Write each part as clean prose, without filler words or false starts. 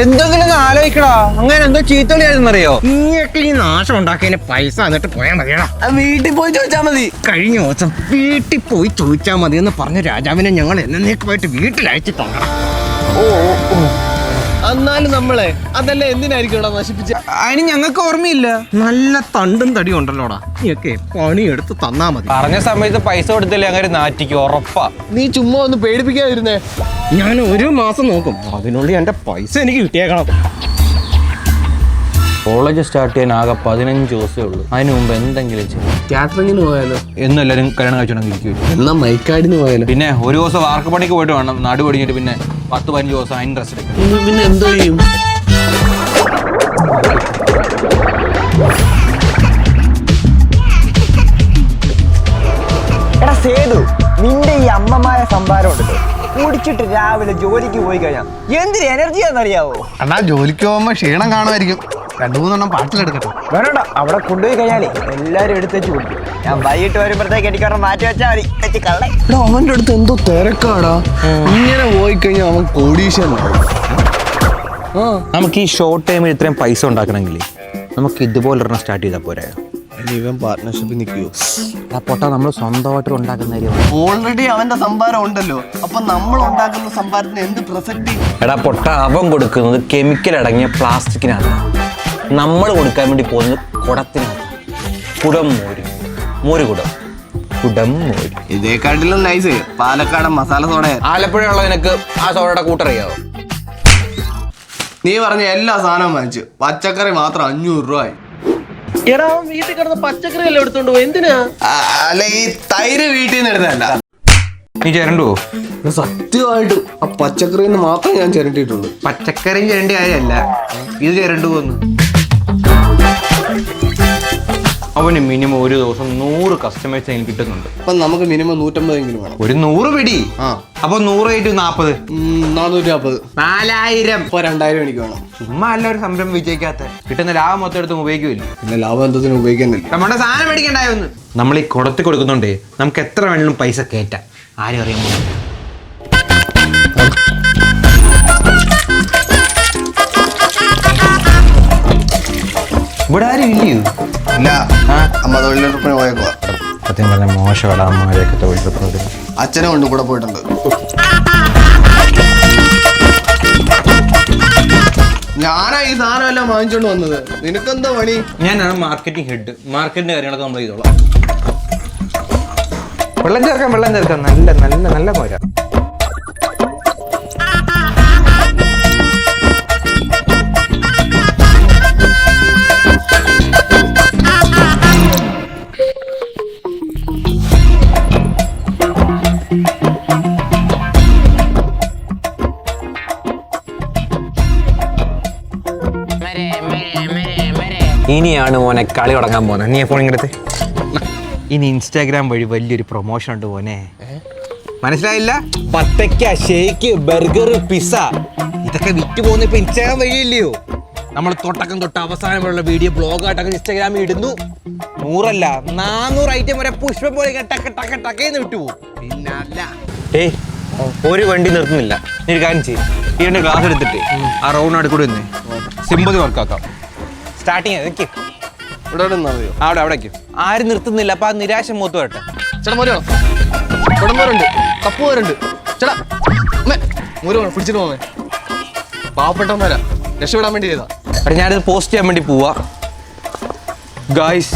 എന്തെങ്കിലും ആലോചിക്കടാ. അങ്ങനെ എന്തോ ചീത്തളിയായിരുന്നറിയോ? നീയൊക്കെ ഈ നാശം ഉണ്ടാക്കിയതിന് പൈസ എന്നിട്ട് പോയാൽ മതിയടാ. വീട്ടിൽ പോയി ചോദിച്ചാ മതി. കഴിഞ്ഞ ദിവസം വീട്ടിൽ പോയി ചോദിച്ചാൽ മതി എന്ന് പറഞ്ഞ രാജാവിനെ ഞങ്ങൾ എന്നേക്കുമായിട്ട് വീട്ടിലയച്ചു തന്നണം. എന്നാലും നമ്മളെ അതല്ല എന്തിനായിരിക്കും ഇവിടെ നശിപ്പിച്ച? അതിന് ഞങ്ങൾക്ക് ഓർമ്മയില്ല. നല്ല തണ്ടും തടിയും ഉണ്ടല്ലോടാ. നീയൊക്കെ പണിയെടുത്ത് തന്നാ മതി. പറഞ്ഞ സമയത്ത് പൈസ കൊടുത്തില്ലേ അങ്ങനെ നാറ്റിക്കും, ഉറപ്പാ. നീ ചുമ്മാ ഒന്ന് പേടിപ്പിക്കാതിരുന്നേ. ഞാൻ 1 മാസം നോക്കും, അതിനുള്ളിൽ എന്റെ പൈസ എനിക്ക് കിട്ടിയേക്കണം. കോളേജ് സ്റ്റാർട്ട് ചെയ്യാൻ ആകെ 15 ദിവസമേ ഉള്ളൂ. അതിന് മുമ്പ് എന്തെങ്കിലും ചെയ്യും. കാറ്ററിങ്ങിന് പോയാലോ? എന്നും എല്ലാവരും കല്യാണം കഴിച്ചോണ്ടിരിക്കും. എന്നാ മൈക്കാടിന് പോയാലോ? പിന്നെ ഒരു ദിവസം വാർക്ക് പണിക്ക് പോയിട്ട് വേണം നാട് പടിഞ്ഞിട്ട് പിന്നെ 10-15 ദിവസം അതിന് ഡ്രസ് എടുക്കും. പിന്നെ എന്തോ ചെയ്യും? എടാ സേതു, നിന്റെ ഈ അമ്മമായ സംഭാരം ഉണ്ടല്ലോ, കുടിച്ചിട്ട് രാവിലെ ജോലിക്ക് പോയി കഴിഞ്ഞാൽ എന്തൊരു എനർജിയാണെന്നറിയാവോ? അണ്ണാ ജോലിക്ക് പോകുമ്പോ ക്ഷീണം കാണുമായിരിക്കും. 2-3 പാട്ടിലെടുക്കട്ടെ. വേണ്ട, അവിടെ കൊണ്ടുപോയി കഴിഞ്ഞാലേ എല്ലാരും എടുത്തേച്ച് കുടിക്കും. ഞാൻ വൈകിട്ട് വരുമ്പോഴത്തേക്ക് എനിക്കൊരെണ്ണം മാറ്റി വെച്ചാൽ മതി. വെച്ച് കള്ളേ. അവന്റെ അടുത്ത് എന്തോ തിരക്കാടാ. ഇങ്ങനെ പോയി കഴിഞ്ഞാൽ അവൻ കോടീശ്വരനാവും. നമുക്ക് ഈ ഷോർട്ട് ടൈമിൽ ഇത്രയും പൈസ ഉണ്ടാക്കണമെങ്കിൽ നമുക്ക് ഇതുപോലെ സ്റ്റാർട്ട് ചെയ്താൽ പോരായോ? ഇവൻ പാർട്ട്ണർഷിപ്പിൽ നിൽക്കുവോ? പൊട്ടാ നമ്മൾ സ്വന്തമായിട്ട് ഉണ്ടാക്കുന്ന കാര്യം. ഓൾറെഡി അവന്റെ സംഭാരം ഉണ്ടല്ലോ, അപ്പൊ നമ്മൾ ഉണ്ടാക്കുന്ന സംഭാരത്തിന് എന്ത് പ്രസക്തി? എടാ പൊട്ട, അവൻ കൊടുക്കുന്നത് കെമിക്കൽ അടങ്ങിയ പ്ലാസ്റ്റിക്കിനകത്ത്, നമ്മൾ കൊടുക്കാൻ വേണ്ടി പോകുന്നത് കുടത്തിനകത്ത്. കുടം മോര് കുടം മോര്. ഇതേക്കാട്ടിലും നൈസ് പാലക്കാടൻ മസാല സോഡ. ആലപ്പുഴയുള്ള നിനക്ക് ആ സോഡയുടെ കൂട്ടറിയാവോ? നീ പറഞ്ഞ എല്ലാ സാധനവും വാങ്ങിച്ചു, പച്ചക്കറി മാത്രം 500 രൂപ. എടാ വീട്ടിൽ കിടന്ന പച്ചക്കറി എല്ലാം എടുത്തോണ്ട് പോയി എന്തിനാ? അല്ല, ഈ തൈര് വീട്ടിൽ നിന്ന് എടുത്തതല്ല. നീ ചേരണ്ടുവോ? സത്യമായിട്ടും ആ പച്ചക്കറിന്ന് മാത്രം ഞാൻ ചിരണ്ടിയിട്ടുള്ളൂ. പച്ചക്കറിയും ചേരേണ്ട കാര്യമല്ല, ഇത് ചേരണ്ടു പോന്ന്. അവന് മിനിമം ഒരു ദിവസം 100 കസ്റ്റമേഴ്സ് അതിന് കിട്ടുന്നുണ്ട്. അപ്പൊ നമുക്ക് മിനിമം 150 വേണം. ഒരു 100 പിടി. അപ്പൊ 100 × 40 450. 4000. ഇപ്പൊ 2000 എനിക്ക് വേണം. ചുമ്മാ അല്ല ഒരു സംരംഭം വിജയിക്കാത്ത. കിട്ടുന്ന ലാഭം മൊത്തം എടുത്ത് ഉപയോഗിക്കില്ല. പിന്നെ ലാഭം എന്തതിനും ഉപയോഗിക്കുന്നില്ല. നമ്മുടെ സാധനം മേടിക്കണ്ടായൊന്ന്. നമ്മൾ ഈ കുടത്തി കൊടുക്കുന്നുണ്ടേ, നമുക്ക് എത്ര വേണമെങ്കിലും പൈസ കയറ്റാം. ആരും അറിയാൻ പോകുന്നില്ല. ഇവിടെ ആരും ഇല്ലയോ? ഇല്ല, അമ്മ തൊഴിലുറപ്പിന് പോയേക്കുവാ. സത്യം പറഞ്ഞ മോശമാണ് അമ്മമാരെയൊക്കെ തൊഴിലുറപ്പിന്. അച്ഛനും കൊണ്ട് കൂടെ പോയിട്ടുണ്ട്. ഞാനാ ഈ സാധനം എല്ലാം വാങ്ങിച്ചോണ്ട് വന്നത്. നിനക്കെന്താ പണി? ഞാനാണ് മാർക്കറ്റിംഗ് ഹെഡ്. മാർക്കറ്റിന്റെ കാര്യങ്ങളൊക്കെ നമ്മൾ ചെയ്തോളാം. വെള്ളം ചേർക്കാം. നല്ല നല്ല നല്ല മോര. ഇനിയാണ് മോനെ കളി തുടങ്ങാൻ പോകുന്നത്. നീ ഫോൺ ഇങ്ങടുത്ത്. ഇനി ഇൻസ്റ്റാഗ്രാം വഴി വലിയൊരു പ്രൊമോഷൻ ഉണ്ട് മോനെ. മനസ്സിലായില്ല? പത്തക്ക, ഷേക്ക്, ബർഗർ, പിസ്സ ഇതൊക്കെ വിറ്റ് പോകുന്ന ഇപ്പൊ ഇൻസ്റ്റാഗ്രാം വഴിയല്ലയോ? നമ്മൾ തൊട്ടക്കം തൊട്ട് അവസാനം വരെയുള്ള വീഡിയോ ബ്ലോഗായിട്ടൊക്കെ ഇൻസ്റ്റാഗ്രാമിൽ ഇടുന്നു. 100 അല്ല 400 ഐറ്റം വരെ പുഷ്പം പോലെ ടക്കേന്ന് വിട്ടുപോകും. പിന്നെ അല്ല, ഏയ് ഒരു വണ്ടി നിർത്തുന്നില്ല. നീ ഒരു കാര്യം ചെയ്യും, ഈ 2 ഗ്ലാസ് എടുത്തിട്ട് ആ റൗണ്ട് അടുക്കൂടി വന്നേ സിമ്പതി വർക്കാക്കാം. സ്റ്റാർട്ടിങ് ഇവിടെ അറിയോ? അവിടേക്ക് ആരും നിർത്തുന്നില്ല. അപ്പൊ ആ നിരാശ മൂത്ത് വരട്ടെ. ചേട്ടാ മോരോ, കുടംബോരുണ്ട്, കപ്പുകാരുണ്ട്. ചേട്ടാ മോരോ പിടിച്ചിട്ട് പോവേ. പാവപ്പെട്ടവന്മാരാ, രക്ഷപ്പെടാൻ വേണ്ടി ചെയ്താ. അവിടെ ഞാനിത് പോസ്റ്റ് ചെയ്യാൻ വേണ്ടി പോവാ. ഗായ്സ്,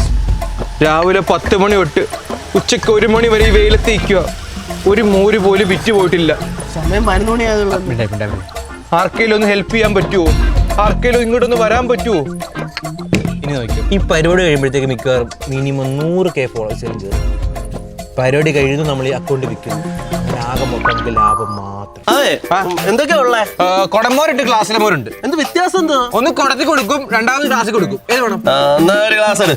രാവിലെ 10 മണി തൊട്ട് ഉച്ചക്ക് 1 മണി വരെ ഈ വെയിലത്ത് നിൽക്കുക. ഒരു മോര് പോലും വിറ്റ് പോയിട്ടില്ല. സമയം 11 മണി ആയതുള്ളൂ. ആർക്കെങ്കിലും ഒന്ന് ഹെൽപ്പ് ചെയ്യാൻ പറ്റുമോ? ആർക്കെങ്കിലും ഇങ്ങോട്ടൊന്ന് വരാൻ പറ്റുമോ? ഇനി നോക്കിയോ, ഈ പരിപാടി കഴിയുമ്പോഴത്തേക്ക് മിക്കവാറും മിനിമം 100K ഫോളോവേഴ്സിലും കയറും. പരിപാടി കഴിയുന്നു നമ്മൾ ഈ അക്കൗണ്ട് വിൽക്കുന്നു. ആകെ മൊത്തം നമുക്ക് ലാഭം മാത്രം. എന്തൊക്കെയാ ഉള്ളേ? കുടംബോരുണ്ട്, ക്ലാസ്സിലെ മോരുണ്ട്. എന്ത് വ്യത്യാസം എന്താ? ഒന്ന് കുടത്തി കൊടുക്കും, രണ്ടാമത് ക്ലാസ്സിൽ കൊടുക്കും. ഏത് വേണം? എന്നാ ഒരു ഗ്ലാസ് എടു.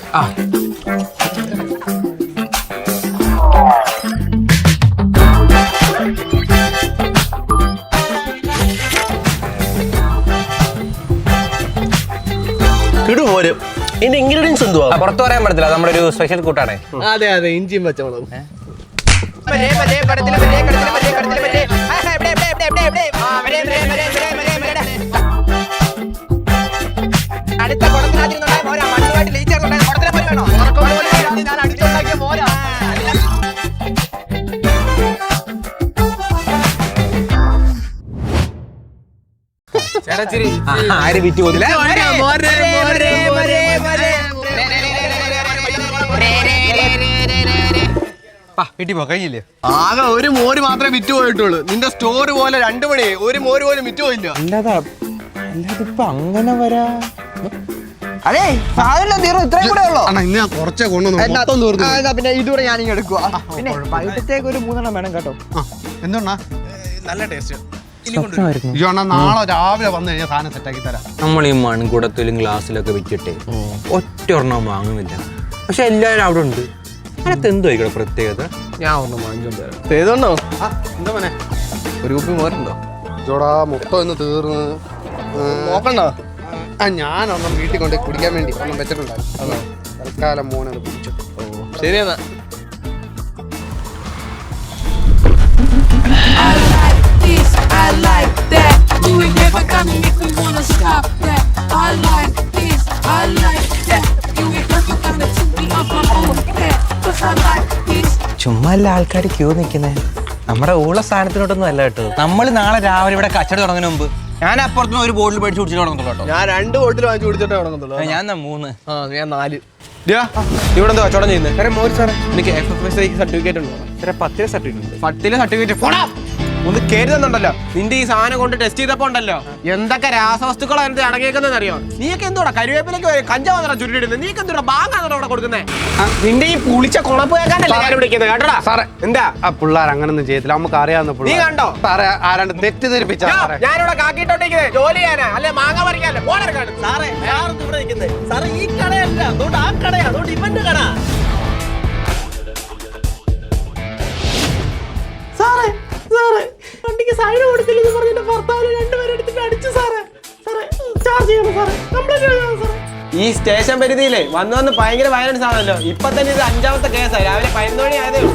ഇടുപോരും. ഇതിന്റെ ഇൻഗ്രീഡിയൻസ് എന്തുവാ? പുറത്ത് പറയാൻ പറ്റത്തില്ല, നമ്മുടെ ഒരു സ്പെഷ്യൽ കൂട്ടാണ്. അതെ, ഇഞ്ചിയും പച്ചമുളകും. അടുത്ത കുടത്തിനകത്തിരുന്നുണ്ടായ മോരാ മണ്ണുമായിട്ട് ലയിച്ചേർന്നുണ്ടായ കുടത്തിനെ പോലെ വേണോ ഞാൻ അടിച്ചുണ്ടാക്കിയ മോരാ ആര് വിറ്റ് പോകില്ല വീട്ടിൽ പോ കഴിഞ്ഞില്ലേ? ആകെ ഒരു മോര് മാത്രമേ വിറ്റ് പോയിട്ടുള്ളൂ. നിന്റെ സ്റ്റോർ പോലെ 2 മണി ഒരു മോര് പോലും വിറ്റ് പോയില്ല. അല്ലാതെ ഇപ്പൊ അങ്ങനെ വരാ. അതെ സാധനം തീർന്നു ഇത്രയും കൂടെ ഉള്ളോ അണ്ണാ ഇന്ന് ഞാൻ കുറച്ചേ കൊണ്ടുവന്നു മൊത്തം തീർന്നു. എന്നാ പിന്നെ ഇതുകൂടെ ഞാനിങ്ങ് എടുക്കുക പിന്നെ വൈകിട്ടത്തേക്ക് ഒരു 3 എണ്ണം വേണം കേട്ടോ. എന്തുകൊണ്ടാ നല്ല ടേസ്റ്റ്. അയ്യോ അണ്ണാ നാളെ രാവിലെ വന്നു കഴിഞ്ഞാൽ സാധനം സെറ്റാക്കി തരാം. നമ്മൾ ഈ മൺകുടത്തിലും ഗ്ലാസ്സിലൊക്കെ വെച്ചിട്ടേ ഒറ്റ ഒരെണ്ണം വാങ്ങുന്നില്ല. പക്ഷെ എല്ലാവരും അവിടെ ഉണ്ട്. അതിനകത്ത് എന്തോ ആയിക്കോട്ടെ പ്രത്യേകത. ഞാൻ ഒന്നും വാങ്ങിച്ചോണ്ട് തരാം. ചെയ്തോണ്ടോ? എന്താ മോനെ ഒരു കുപ്പി മോരുണ്ടോ? ജോടാ മൊത്തം ഇന്ന് തീർന്ന് നോക്കണ്ടോ? ഞാനൊന്നും വീട്ടിൽ കൊണ്ട് കുടിക്കാൻ വേണ്ടി ഒന്നും വെച്ചിട്ടുണ്ടായിരുന്നു. അതോ തൽക്കാലം മോനത് കുടിച്ചു. ശരി എന്നാ. I like that. You ain't never got me make me wanna stop that. I like this, I like that. You ain't never gonna take me off my own path. 'Cause I like this. ചുമ്മാ അല്ല ആൾക്കാർ Q നിൽക്കുന്നത്. നമ്മുടെ ഊള സ്ഥാനത്തിനോട്ടൊന്നും അല്ല കേട്ടോ. നമ്മൾ നാളെ രാവിലെ ഇവിടെ കച്ചവടം തുടങ്ങുന്നതിന് മുമ്പ് ഞാൻ അപ്പുറത്തുനിന്ന് ഒരു ബോട്ടിൽ മേടിച്ച് കുടിച്ചിട്ട് തുടങ്ങത്തുള്ളൂ കേട്ടോ. ഞാൻ 2 ബോട്ടിൽ വാങ്ങിച്ചു കുടിച്ചിട്ടേ തുടങ്ങത്തുള്ളൂ. ഞാൻ 3. ഞാൻ 4. ഇവിടെ എന്താ കച്ചവടം ചെയ്യുന്നത്? മോര് സാറേ എനിക്ക് FFSI സർട്ടിഫിക്കറ്റ് ഉണ്ടോ? 10 സർട്ടിഫിക്കറ്റ്. 10 സർട്ടിഫിക്കറ്റ് പോടാ. ഒന്ന് കയറി തന്നുണ്ടല്ലോ. നിന്റെ ഈ സാധനം കൊണ്ട് ടെസ്റ്റ് ചെയ്തപ്പോ ഉണ്ടല്ലോ എന്തൊക്കെ രാസവസ്തുക്കളാണ് അതിനകത്ത് അടങ്ങിയേക്കുന്നതെന്ന് അറിയോ? നീയൊക്കെ എന്തോടാ കരുവേപ്പിലേക്ക് കഞ്ചാവാ ചുരുട്ടിടുന്നത്? നീക്ക് എന്തോടാ ബാങ്ങാണോ അവിടെ കൊടുക്കുന്നത്? നിന്റെ ഈ പുളിച്ച കുണപ്പ് കേൾക്കാനല്ലേ ഞാൻ വിളിക്കുന്നത് കേട്ടോടാ. സാറേ എന്താ ആ പിള്ളേർ അങ്ങനൊന്നും ചെയ്യത്തില്ല. നമുക്ക് അറിയാവുന്ന നീ കണ്ടോ? സാറേ ആരാണ്ട് തെറ്റിദ്ധരിപ്പിച്ച ഞാനിവിടെ കാക്കിട്ടോണ്ടിരിക്കുന്നത് ജോലി ചെയ്യാനാ അല്ലെ മാങ്ങ പറിക്കാനല്ലേ? പോണെടുക്കാണ് സാറേ ഇവിടെ നിൽക്കുന്നത്. സാറേ ഈ കടയല്ല, അതുകൊണ്ട് ആ കടയാ, അതുകൊണ്ട് ഇവന്റെ കട. സാറേ സാറേ വണ്ടിക്ക് സൈഡ് കൊടുത്തില്ലെന്ന് പറഞ്ഞിട്ട് ഭർത്താവിന് 2 പേരെ എടുത്തിട്ട് അടിച്ചു സാറേ. സാറേ ചാർജ് ചെയ്യണം സാറേ, കംപ്ലൈന്റ് ചെയ്യണം സാറേ. ഈ സ്റ്റേഷൻ പരിധിയിലേ വന്ന് ഭയങ്കര വയലൻസ് ആണല്ലോ. ഇപ്പൊ തന്നെ ഇത് 5ാമത്തെ കേസായി. രാവിലെ 11 മണി ആയതേ ഉള്ളൂ.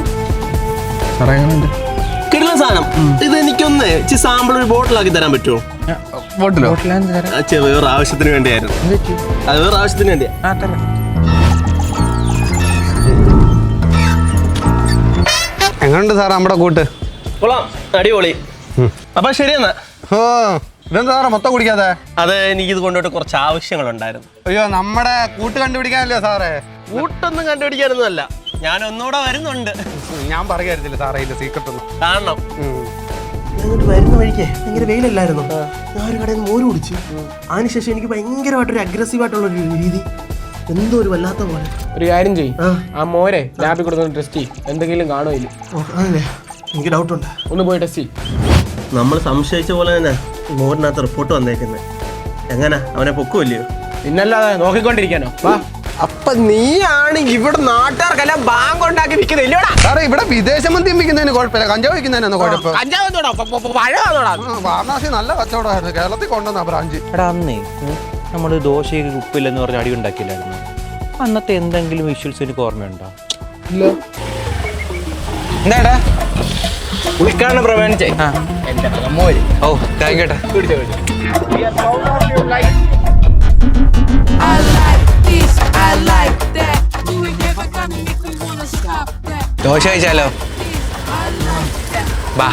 കിട്ടുന്ന സാധനം ഇത് എനിക്കൊന്ന് സാമ്പിൾ ഒരു ബോട്ടിലാക്കി തരാൻ പറ്റുമോ? ബോട്ടിലോ? വേറെ ആവശ്യത്തിന് വേണ്ടിയായിരുന്നു. അത് വേറെ ആവശ്യത്തിന് വേണ്ടിയാ. എങ്ങനെയുണ്ട് സാറേ നമ്മുടെ കൂട്ട്? കൊള്ളാം, അടിപൊളി. അപ്പൊ ശരിയെന്നാ. ഓ ഇതെന്താ സാറേ മൊത്തം കുടിക്കാതെ? അത് എനിക്കിത് കൊണ്ടുപോയിട്ട് കുറച്ച് ആവശ്യങ്ങളുണ്ടായിരുന്നു. അയ്യോ നമ്മുടെ കൂട്ട് കണ്ടുപിടിക്കാനല്ലേ സാറേ? കൂട്ടൊന്നും കണ്ടുപിടിക്കാനൊന്നും അല്ല, ഞാൻ ഒന്നുകൂടെ വരുന്നുണ്ട്. ഞാൻ പറയാറില്ല സാറേ ഇതിന്റെ സീക്രട്ട് ഒന്നും. കാണണം. വരുന്ന വഴിക്ക് ഭയങ്കര വെയിലല്ലായിരുന്നു. ഞാൻ ഒരു കടയിൽ നിന്ന് മോര് കുടിച്ചു. അതിനുശേഷം എനിക്ക് ഭയങ്കരമായിട്ടൊരു അഗ്രസീവായിട്ടുള്ള ഒരു രീതി, എന്തോ ഒരു വല്ലാത്ത പോലെ. ഒരു കാര്യം ചെയ്യും, ആ മോരെ ലാബിൽ കൊടുത്തൊന്ന് ടെസ്റ്റ് ചെയ്യും, എന്തെങ്കിലും കാണോ ഇല്ല. അതല്ലേ എനിക്ക് ഡൗട്ടുണ്ട്. ഒന്ന് പോയി ടെസ്റ്റ് ചെയ്യും. നമ്മൾ സംശയിച്ച പോലെ തന്നെ മോറിനകത്ത് റിപ്പോർട്ട് വന്നേക്കുന്നത്. എങ്ങനെ അവനെ പൊക്കുമല്ലയോ? പിന്നല്ലാതെ നോക്കിക്കൊണ്ടിരിക്കാനോ? വാ. അപ്പൊ നീയാണ് ഇവിടെ നാട്ടുകാർക്കെല്ലാം ബാങ്ക് ഉണ്ടാക്കി വിൽക്കുന്നത് ഇല്ലടാ? സാറേ ഇവിടെ വിദേശ മദ്യം വിൽക്കുന്നതിന് കുഴപ്പമില്ല, കഞ്ചാവ് വിൽക്കുന്നതിനൊന്നും കുഴപ്പം. വാരണാസി നല്ല കച്ചവടമായിരുന്നു. കേരളത്തിൽ കൊണ്ടുവന്ന ബ്രാഞ്ച്. എടാ അന്നേ നമ്മൾ ദോശയ്ക്ക് ഉപ്പില്ലെന്ന് പറഞ്ഞ് അടി ഉണ്ടാക്കിയില്ലായിരുന്നു. അന്നത്തെ എന്തെങ്കിലും വിഷ്വൽസ് എനിക്ക് ഓർമ്മയുണ്ടോ? ഇല്ല. എന്താടാ ഉദ്ഘാടനം പ്രമാണിച്ചേ എന്റെ മോര്. ഓ താങ്കേട്ടാ. I like this, I like that. You ain't never gonna make me wanna stop that. Dosa കഴിച്ചാലോ? I like that. ബാ.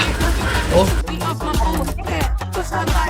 Me off my own path. 'Cause I like